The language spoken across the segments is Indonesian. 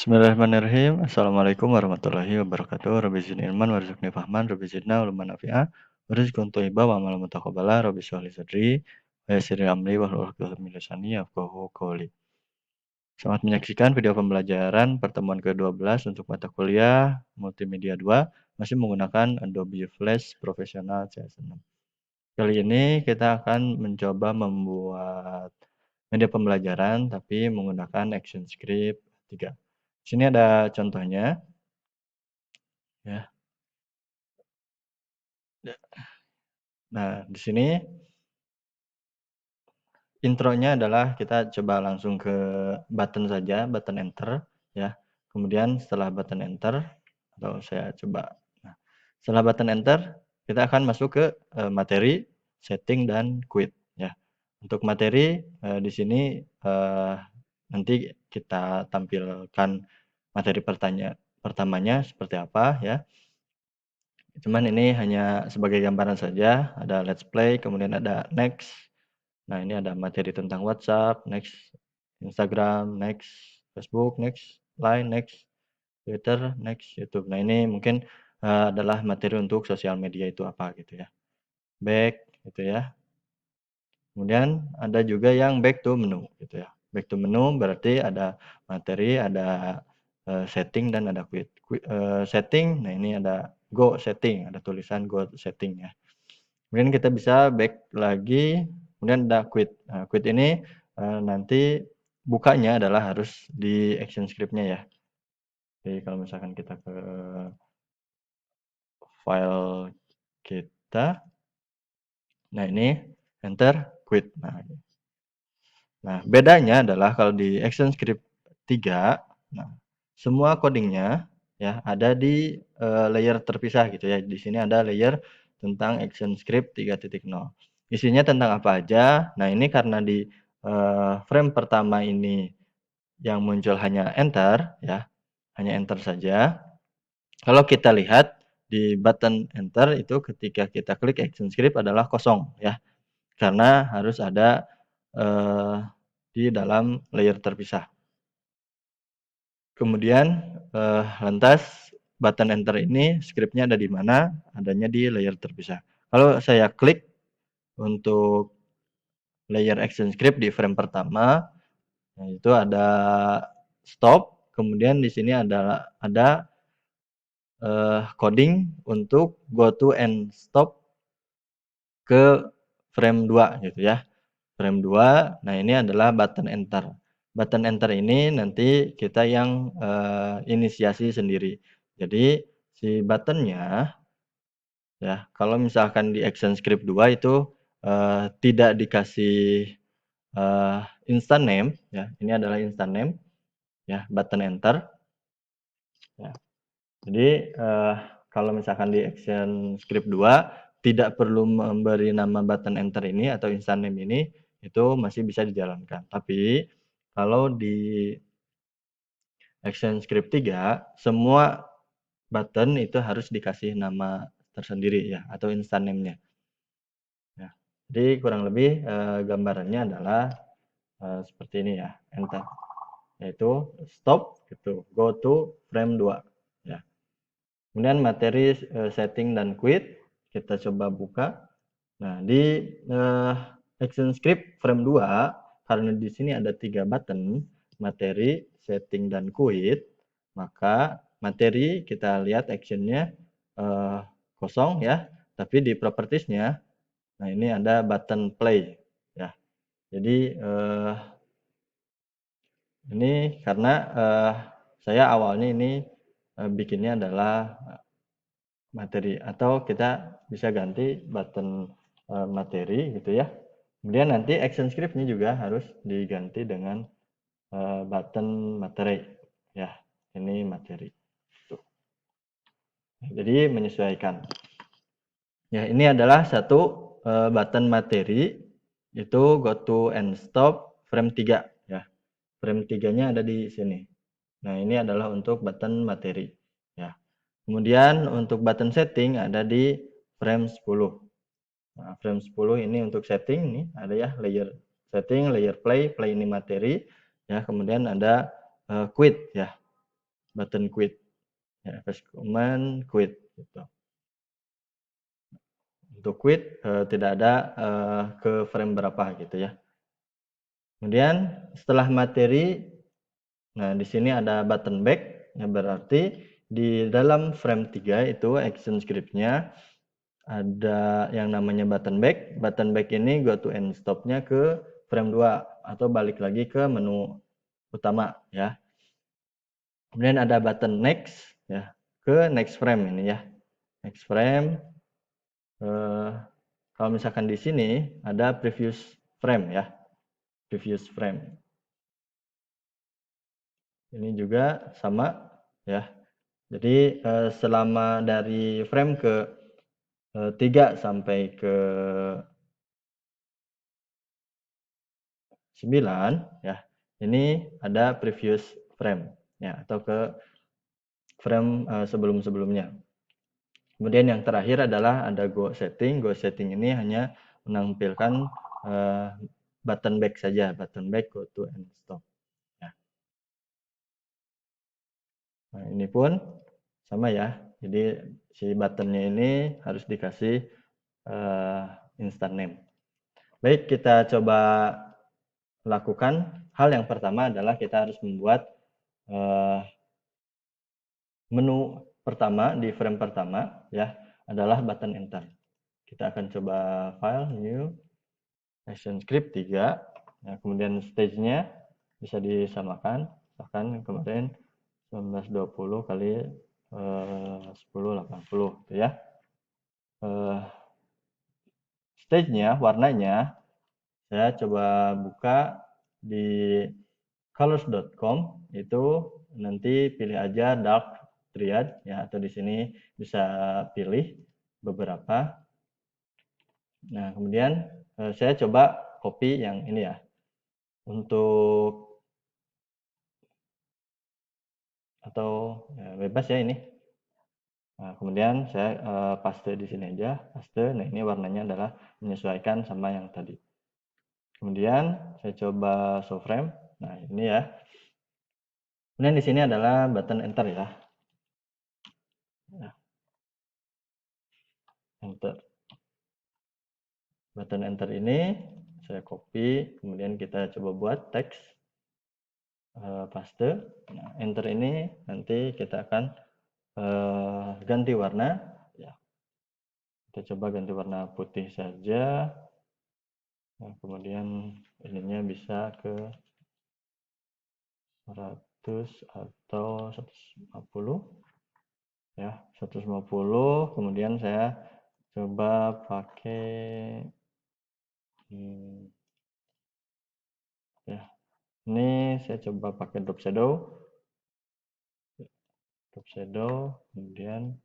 Bismillahirrahmanirrahim. Assalamualaikum warahmatullahi wabarakatuh. Rabbi zidni ilman warzuqni fahman, Rabbi zidna ulumman nafi'a, warzuqna thayyiban wa amalan mutaqabbala, Rabbi shrah li sadri wa yassir li amri wahlul 'uqdatam min lisani yafqahu qawli. Selamat menyaksikan video pembelajaran pertemuan ke-12 untuk mata kuliah Multimedia 2 masih menggunakan Adobe Flash Professional CS6. Kali ini kita akan mencoba membuat media pembelajaran tapi menggunakan ActionScript 3. Di sini ada contohnya ya. Nah, di sini intronya adalah kita coba langsung ke button saja, button enter ya. Kemudian setelah button enter atau saya coba. Nah, setelah button enter kita akan masuk ke materi, setting dan quit ya. Untuk materi di sini nanti kita tampilkan materi pertamanya seperti apa ya. Cuman ini hanya sebagai gambaran saja, ada let's play, kemudian ada next. Nah, ini ada materi tentang WhatsApp, next, Instagram, next, Facebook, next, Line, next, Twitter, next, YouTube. Nah, ini mungkin adalah materi untuk sosial media itu apa gitu ya. Back gitu ya. Kemudian ada juga yang back to menu gitu ya. Back to menu berarti ada materi, ada setting dan ada quit. Setting, nah ini ada go setting, ada tulisan go setting ya. Kemudian kita bisa back lagi, kemudian ada quit. Nah, quit ini nanti bukanya adalah harus di ActionScript-nya ya. Jadi kalau misalkan kita ke file kita, nah ini enter quit. Nah, bedanya adalah kalau di ActionScript 3, nah semua codingnya ya ada di layer terpisah gitu ya. Di sini ada layer tentang ActionScript 3.0. Isinya tentang apa aja? Nah, ini karena di frame pertama ini yang muncul hanya enter ya, hanya enter saja. Kalau kita lihat di button enter itu ketika kita klik ActionScript adalah kosong ya. Karena harus ada di dalam layer terpisah. Kemudian lantas button enter ini script-nya ada di mana? Adanya di layer terpisah. Kalau saya klik untuk layer ActionScript di frame pertama, nah itu ada stop, kemudian di sini ada coding untuk go to and stop ke frame 2 gitu ya. Frame 2, nah ini adalah button enter. Button enter ini nanti kita yang inisiasi sendiri. Jadi si buttonnya ya, kalau misalkan di ActionScript 2 itu tidak dikasih instant name ya, ini adalah instant name ya, button enter ya. Jadi kalau misalkan di ActionScript 2 tidak perlu memberi nama button enter ini atau instant name ini, itu masih bisa dijalankan. Tapi kalau di ActionScript 3 semua button itu harus dikasih nama tersendiri ya atau instant name-nya. Ya. Jadi kurang lebih gambarannya adalah seperti ini ya, enter. Yaitu stop gitu, go to frame 2 ya. Kemudian materi setting dan quit kita coba buka. Nah, di ActionScript frame 2 karena di sini ada 3 button, materi, setting dan quit, maka materi kita lihat action-nya kosong ya, tapi di properties-nya nah ini ada button play ya. Jadi ini karena saya awalnya ini bikinnya adalah materi atau kita bisa ganti button materi gitu ya. Kemudian nanti ActionScript-nya juga harus diganti dengan button materi ya. Ini materi. Tuh. Jadi menyesuaikan. Ya, ini adalah satu button materi itu go to and stop frame 3 ya. Frame 3-nya ada di sini. Nah, ini adalah untuk button materi ya. Kemudian untuk button setting ada di frame 10. Nah, frame 10 ini untuk setting nih ada ya layer setting, layer play, play ini materi ya, kemudian ada quit ya. button quit ya, fast command quit gitu. Untuk quit tidak ada ke frame berapa gitu ya. Kemudian setelah materi, nah di sini ada button back, ya berarti di dalam frame 3 itu action script-nya ada yang namanya button back. Button back ini go to end stop-nya ke frame 2 atau balik lagi ke menu utama ya. Kemudian ada button next ya, ke next frame ini ya. Next frame kalau misalkan di sini ada previous frame ya. Previous frame. Ini juga sama ya. Jadi selama dari frame ke 3 sampai ke 9 ya. Ini ada previous frame ya, atau ke frame sebelum-sebelumnya. Kemudian yang terakhir adalah ada go setting. Go setting ini hanya menampilkan button back saja, button back, go to and stop. Ya. Nah, ini pun sama ya. Jadi si buttonnya ini harus dikasih instant name. Baik, kita coba lakukan. Hal yang pertama adalah kita harus membuat menu pertama di frame pertama ya adalah button enter. Kita akan coba file new action script 3. Nah, kemudian stage-nya bisa disamakan, misalkan kemarin 1920 kali 1080 gitu ya. Stage-nya, warnanya saya coba buka di colors.com, itu nanti pilih aja dark triad ya, atau di sini bisa pilih beberapa. Nah, kemudian saya coba copy yang ini ya. Untuk atau ya, bebas ya ini. Nah, kemudian saya paste di sini aja, paste. Nah, ini warnanya adalah menyesuaikan sama yang tadi. Kemudian saya coba show frame. Nah, ini ya. Kemudian di sini adalah button enter ya. Nah, enter. Button enter ini saya copy, kemudian kita coba buat teks paste. Nah, enter ini nanti kita akan ganti warna ya. Kita coba ganti warna putih saja. Nah, kemudian ininya bisa ke 100 atau 150 ya, 150. Kemudian saya coba pakai ya, ini saya coba pakai drop shadow, kemudian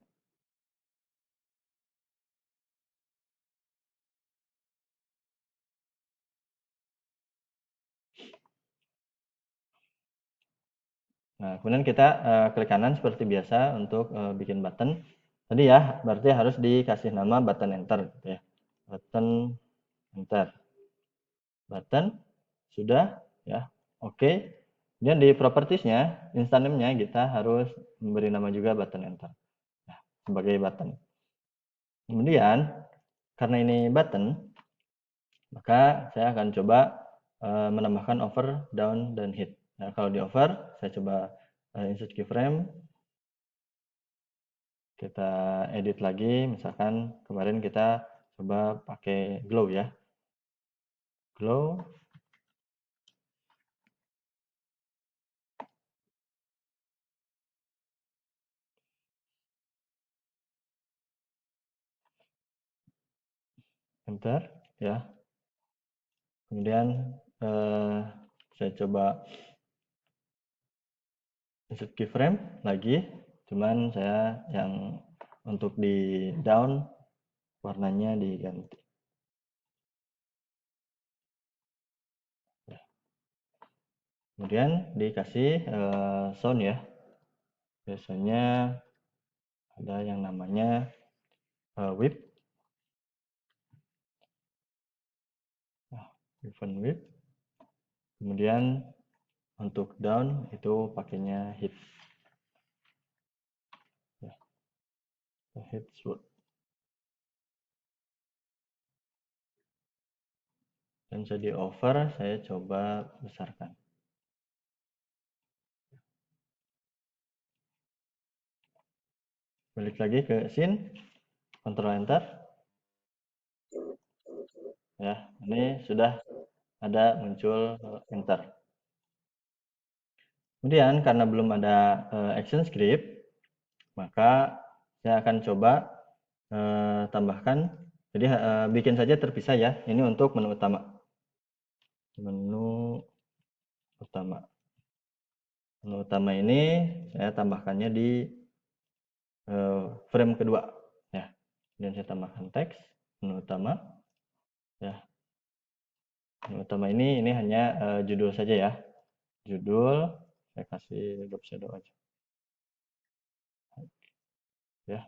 nah, kemudian kita klik kanan seperti biasa untuk bikin button. Tadi ya, berarti harus dikasih nama button enter gitu ya. Button enter. Button sudah ya. Oke. Kemudian di propertiesnya, instant name-nya kita harus memberi nama juga button enter. Nah, sebagai button. Kemudian karena ini button, maka saya akan coba menambahkan over, down, dan hit. Nah, kalau di over, saya coba insert keyframe. Kita edit lagi, misalkan kemarin kita coba pakai glow ya. Glow. Enter ya. Kemudian saya coba insert keyframe lagi, cuman saya yang untuk di down warnanya diganti. Kemudian dikasih sound ya. Biasanya ada yang namanya whip. Event whip. Kemudian untuk down itu pakainya hit. hit shoot. Dan jadi over, saya coba besarkan. Balik lagi ke scene, Ctrl Enter. Ya, ini sudah ada muncul enter. Kemudian karena belum ada action script, maka saya akan coba tambahkan. Jadi bikin saja terpisah ya. Ini untuk menu utama. Menu utama. Menu utama ini saya tambahkannya di frame kedua. Ya. Kemudian saya tambahkan teks menu utama. Ya. Menu utama ini hanya judul saja ya. Judul saya kasih drop shadow aja. Ya.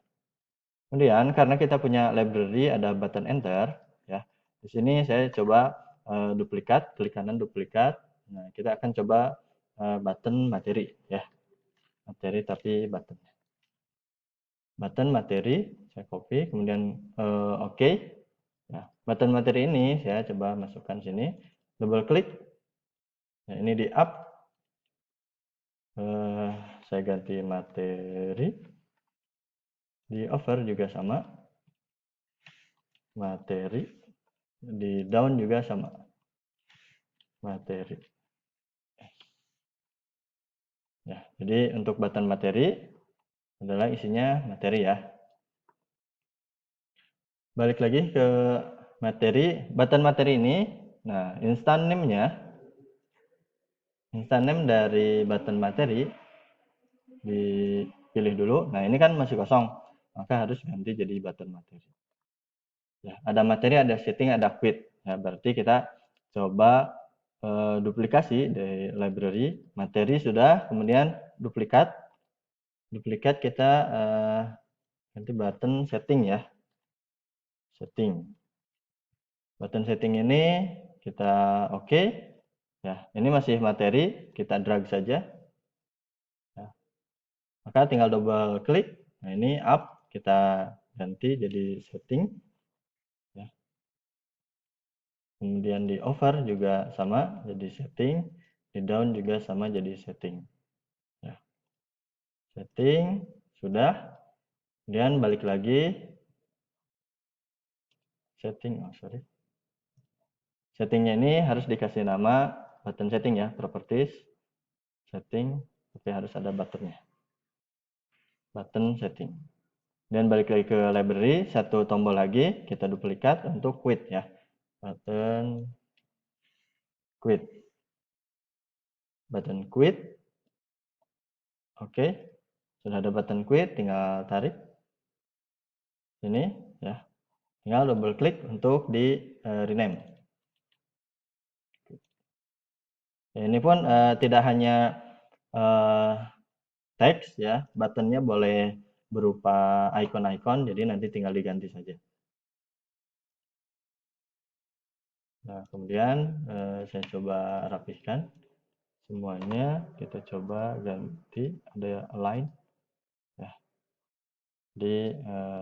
Kemudian karena kita punya library ada button enter ya. Di sini saya coba duplikat, klik kanan duplikat. Nah, kita akan coba button materi ya. Materi tapi button. Button materi saya copy kemudian oke. Nah, button materi ini saya coba masukkan sini. Double klik. Nah, ini di up. Saya ganti materi. Di over juga sama. Materi. Di down juga sama. Materi. Ya, jadi untuk button materi adalah isinya materi ya. Balik lagi ke materi, button materi ini, nah instant name-nya, instant name dari button materi dipilih dulu. Nah ini kan masih kosong, maka harus ganti jadi button materi. Ya, ada materi, ada setting, ada quit. Ya, berarti kita coba duplikasi dari library, materi sudah, kemudian duplikat kita ganti button setting ya. Setting. Button setting ini kita oke. Ya, ini masih materi, kita drag saja. Ya. Maka tinggal double klik. Nah, ini up kita ganti jadi setting. Ya. Kemudian di over juga sama jadi setting, di down juga sama jadi setting. Ya. Setting sudah. Kemudian balik lagi setting, settingnya ini harus dikasih nama button setting ya, properties setting, tapi harus ada buttonnya. Button setting. Dan balik lagi ke library, satu tombol lagi kita duplikat untuk quit ya. Button quit. Button quit. Oke. Sudah ada button quit, tinggal tarik. Ini ya. Tinggal double klik untuk di rename. Ya, ini pun tidak hanya teks ya, buttonnya boleh berupa icon-icon, jadi nanti tinggal diganti saja. Nah, kemudian saya coba rapihkan semuanya, kita coba ganti, ada align ya, di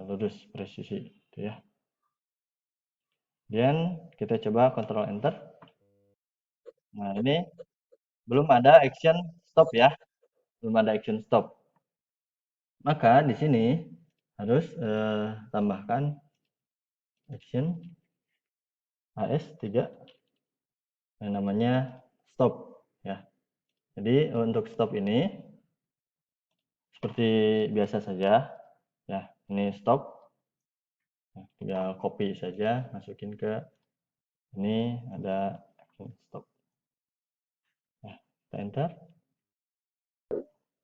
lurus presisi itu ya. Kemudian kita coba Ctrl Enter. Nah, ini belum ada action stop ya, belum ada action stop. Maka di sini harus tambahkan action AS3 yang namanya stop ya. Jadi untuk stop ini seperti biasa saja ya. Ini stop. Nah, tinggal copy saja, masukin ke ini ada action stop. Nah, kita enter.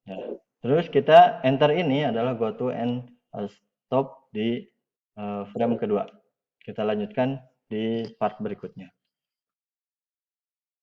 Ya. Terus kita enter ini adalah go to and stop di frame kedua. Kita lanjutkan di part berikutnya.